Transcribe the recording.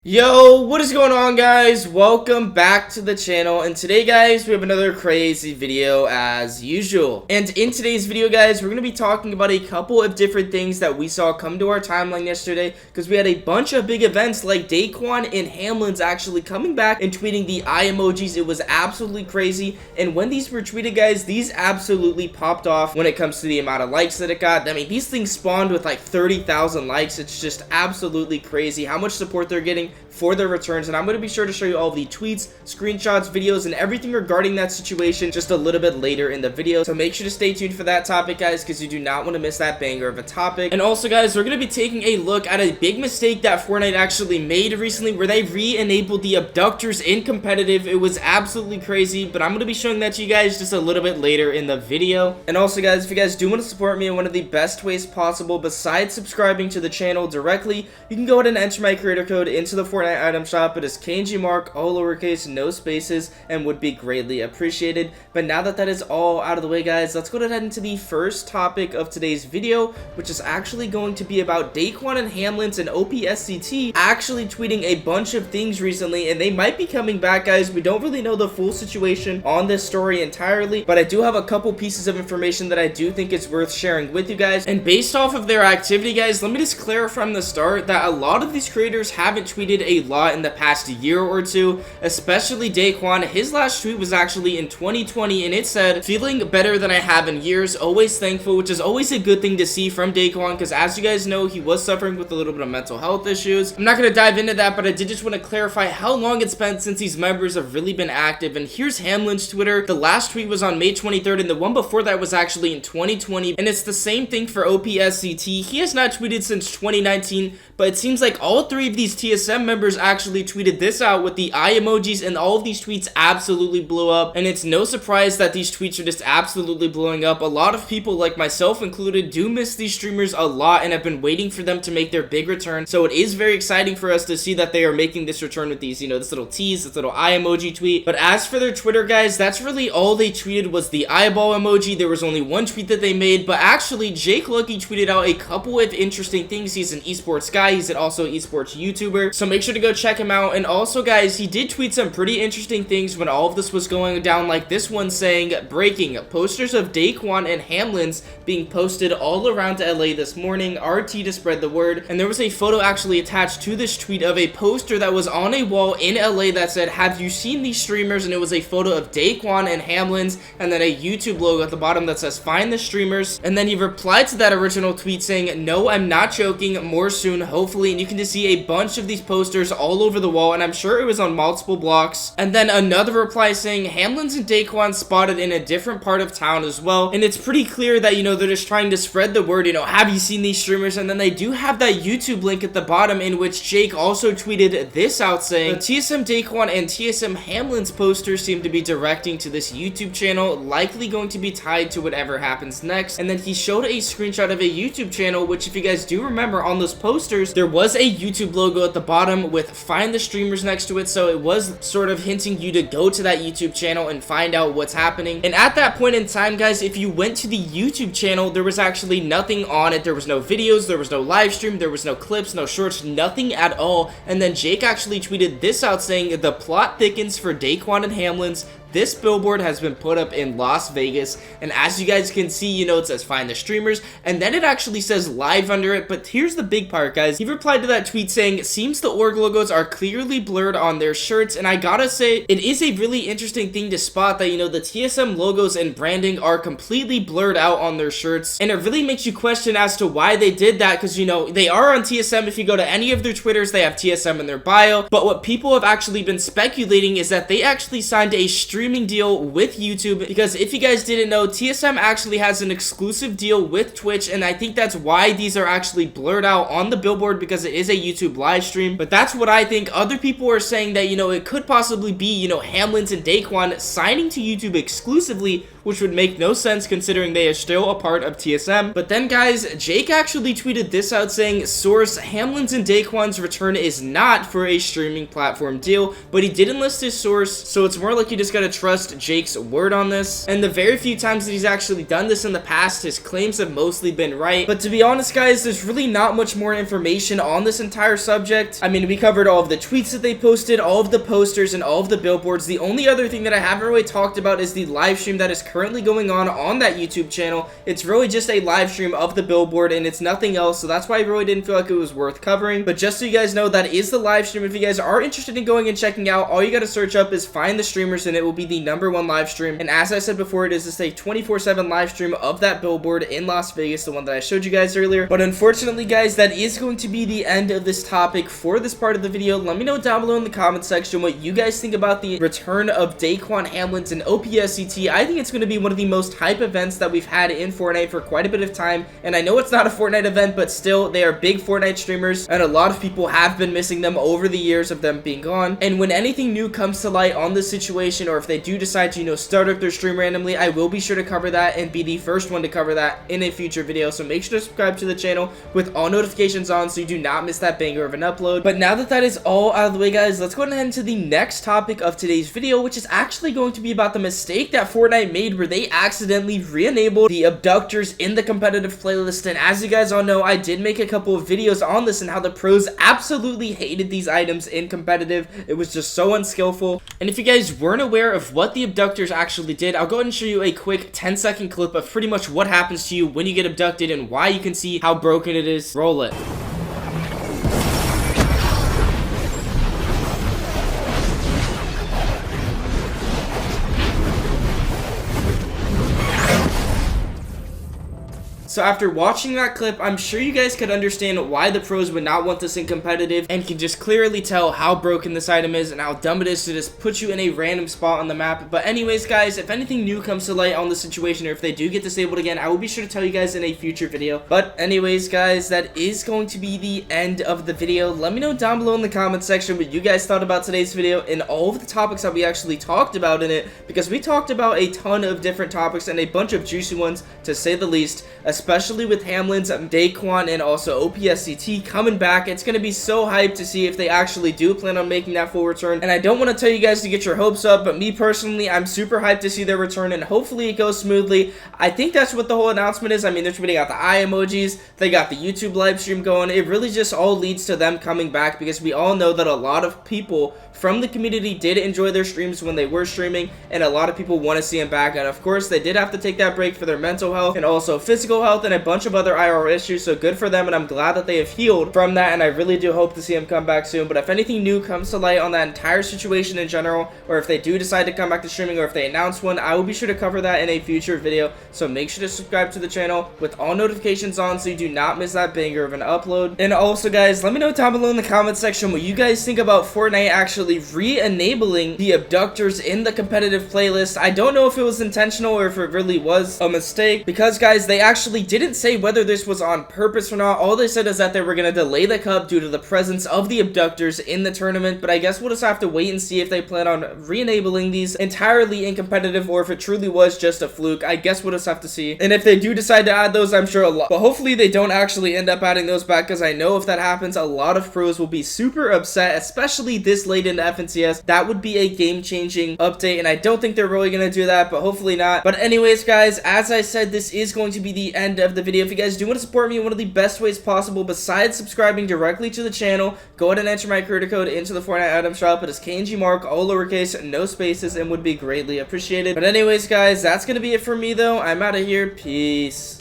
Yo, what is going on, guys? Welcome back to the channel, and today, guys, we have another crazy video as usual. And in today's video, guys, we're going to be talking about a couple of different things that we saw come to our timeline yesterday, because we had a bunch of big events like Daequan and Hamlinz actually coming back and tweeting the eye emojis. It was absolutely crazy, and when these were tweeted, guys, these absolutely popped off when it comes to the amount of likes that it got. I mean, these things spawned with like 30,000 likes. It's just absolutely crazy how much support they're getting for their returns, and I'm going to be sure to show you all of the tweets, screenshots, videos, and everything regarding that situation just a little bit later in the video. So make sure to stay tuned for that topic, guys, because you do not want to miss that banger of a topic. And also, guys, we're going to be taking a look at a big mistake that Fortnite actually made recently, where they re-enabled the Abductors in competitive. It was absolutely crazy, but I'm going to be showing that to you guys just a little bit later in the video. And also, guys, if you guys do want to support me in one of the best ways possible besides subscribing to the channel directly, you can go ahead and enter my creator code into the Fortnite item shop. It is kngmarc, all lowercase, no spaces, and would be greatly appreciated. But now that that is all out of the way, guys, let's go ahead into the first topic of today's video, which is actually going to be about Daequan and Hamlinz and OPscT actually tweeting a bunch of things recently, and they might be coming back, guys. We don't really know the full situation on this story entirely, but I do have a couple pieces of information that I do think is worth sharing with you guys. And based off of their activity, guys, let me just clear from the start that a lot of these creators haven't tweeted a lot in the past year or two, especially Daequan. His last tweet was actually in 2020, and it said, "Feeling better than I have in years, always thankful," which is always a good thing to see from Daequan, because as you guys know, he was suffering with a little bit of mental health issues. I'm not going to dive into that, but I did just want to clarify how long it's been since these members have really been active. And here's Hamlinz's Twitter. The last tweet was on May 23rd, and the one before that was actually in 2020, and it's the same thing for OPscT. He has not tweeted since 2019, but it seems like all three of these TSM members actually tweeted this out with the eye emojis, and all of these tweets absolutely blew up. And it's no surprise that these tweets are just absolutely blowing up. A lot of people, like myself included, do miss these streamers a lot and have been waiting for them to make their big return. So it is very exciting for us to see that they are making this return with these, this little tease, this little eye emoji tweet. But as for their Twitter, guys, that's really all they tweeted was the eyeball emoji. There was only one tweet that they made, but actually Jake Lucky tweeted out a couple of interesting things. He's an esports guy. He's also an esports YouTuber, so make sure to go check him out. And also, guys, he did tweet some pretty interesting things when all of this was going down, like this one saying, "Breaking, posters of Daequan and Hamlinz being posted all around LA this morning, RT to spread the word." And there was a photo actually attached to this tweet of a poster that was on a wall in LA that said, "Have you seen these streamers?" And it was a photo of Daequan and Hamlinz, and then a YouTube logo at the bottom that says, "Find the streamers." And then he replied to that original tweet saying, "No, I'm not joking, more soon, hopefully." And you can just see a bunch of these posters all over the wall, and I'm sure it was on multiple blocks. And then another reply saying, "Hamlinz and Daequan spotted in a different part of town as well." And it's pretty clear that, they're just trying to spread the word, "Have you seen these streamers?" And then they do have that YouTube link at the bottom, in which Jake also tweeted this out saying, "The TSM Daequan and TSM Hamlinz posters seem to be directing to this YouTube channel, likely going to be tied to whatever happens next." And then he showed a screenshot of a YouTube channel, which, if you guys do remember, on those posters, there was a YouTube logo at the bottom with "Find the streamers" next to it. So it was sort of hinting you to go to that YouTube channel and find out what's happening. And at that point in time, guys, if you went to the YouTube channel, there was actually nothing on it. There was no videos, there was no live stream, there was no clips, no shorts, nothing at all. And then Jake actually tweeted this out saying, "The plot thickens for Daequan and Hamlinz. This billboard has been put up in Las Vegas." And as you guys can see, it says "Find the streamers," and then it actually says "live" under it. But here's the big part, guys. He replied to that tweet saying, "Seems the org logos are clearly blurred on their shirts." And I gotta say, it is a really interesting thing to spot that, the TSM logos and branding are completely blurred out on their shirts. And it really makes you question as to why they did that, because, they are on TSM. If you go to any of their Twitters, they have TSM in their bio. But what people have actually been speculating is that they actually signed a streaming deal with YouTube, because if you guys didn't know, TSM actually has an exclusive deal with Twitch, and I think that's why these are actually blurred out on the billboard, because it is a YouTube live stream. But that's what I think. Other people are saying that, it could possibly be, Hamlinz and Daequan signing to YouTube exclusively which would make no sense considering they are still a part of TSM. But then guys, Jake actually tweeted this out saying, source, Hamlinz and Daequan's return is not for a streaming platform deal, but he didn't list his source, so it's more like you just gotta trust Jake's word on this. And the very few times that he's actually done this in the past, his claims have mostly been right. But to be honest guys, there's really not much more information on this entire subject. I mean, we covered all of the tweets that they posted, all of the posters, and all of the billboards. The only other thing that I haven't really talked about is the live stream that is currently going on that YouTube channel. It's really just a live stream of the billboard and it's nothing else, so that's why I really didn't feel like it was worth covering. But just so you guys know, that is the live stream. If you guys are interested in going and checking out, all you gotta search up is Find the Streamers and it will be the #1 live stream. And as I said before, it is just a 24/7 live stream of that billboard in Las Vegas, the one that I showed you guys earlier. But unfortunately guys, that is going to be the end of this topic for this part of the video. Let me know down below in the comment section what you guys think about the return of Daequan, Hamlinz, and OPscT. I think it's going to be one of the most hype events that we've had in Fortnite for quite a bit of time, and I know it's not a Fortnite event, but still, they are big Fortnite streamers, and a lot of people have been missing them over the years of them being gone. And when anything new comes to light on this situation, or if they do decide to, start up their stream randomly, I will be sure to cover that and be the first one to cover that in a future video. So make sure to subscribe to the channel with all notifications on so you do not miss that banger of an upload. But now that that is all out of the way guys, let's go ahead and head into the next topic of today's video, which is actually going to be about the mistake that Fortnite made where they accidentally re-enabled the Abductors in the competitive playlist. And as you guys all know, I did make a couple of videos on this and how the pros absolutely hated these items in competitive. It was just so unskillful. And if you guys weren't aware of what the Abductors actually did, I'll go ahead and show you a quick 10-second clip of pretty much what happens to you when you get abducted and why you can see how broken it is. Roll it. So after watching that clip, I'm sure you guys could understand why the pros would not want this in competitive and can just clearly tell how broken this item is and how dumb it is to just put you in a random spot on the map. But anyways guys, if anything new comes to light on the situation or if they do get disabled again, I will be sure to tell you guys in a future video. But anyways guys, that is going to be the end of the video. Let me know down below in the comment section what you guys thought about today's video and all of the topics that we actually talked about in it, because we talked about a ton of different topics and a bunch of juicy ones to say the least, especially with Hamlinz, Daequan, and also OPscT coming back. It's going to be so hyped to see if they actually do plan on making that full return. And I don't want to tell you guys to get your hopes up, but me personally, I'm super hyped to see their return, and hopefully it goes smoothly. I think that's what the whole announcement is. I mean, they're tweeting out the eye emojis, they got the YouTube live stream going. It really just all leads to them coming back, because we all know that a lot of people from the community did enjoy their streams when they were streaming, and a lot of people want to see them back. And of course, they did have to take that break for their mental health and also physical health and a bunch of other IR issues, so good for them, and I'm glad that they have healed from that, and I really do hope to see them come back soon. But if anything new comes to light on that entire situation in general, or if they do decide to come back to streaming, or if they announce one, I will be sure to cover that in a future video. So make sure to subscribe to the channel with all notifications on so you do not miss that banger of an upload. And also guys, let me know down below in the comment section what you guys think about Fortnite actually re-enabling the Abductors in the competitive playlist. I don't know if it was intentional or if it really was a mistake, because guys, they actually didn't say whether this was on purpose or not. All they said is that they were going to delay the cup due to the presence of the Abductors in the tournament, but I guess we'll just have to wait and see if they plan on re-enabling these entirely in competitive or if it truly was just a fluke. I guess we'll just have to see. And if they do decide to add those, I'm sure a lot, but hopefully they don't actually end up adding those back, because I know if that happens, a lot of pros will be super upset, especially this late into FNCS. That would be a game-changing update, and I don't think they're really going to do that, but hopefully not. But anyways guys, as I said, this is going to be the end of the video. If you guys do want to support me in one of the best ways possible besides subscribing directly to the channel, go ahead and enter my creator code into the Fortnite item shop. It is kngmarc, all lowercase, no spaces, and would be greatly appreciated. But anyways guys, that's going to be it for me though. I'm out of here. Peace.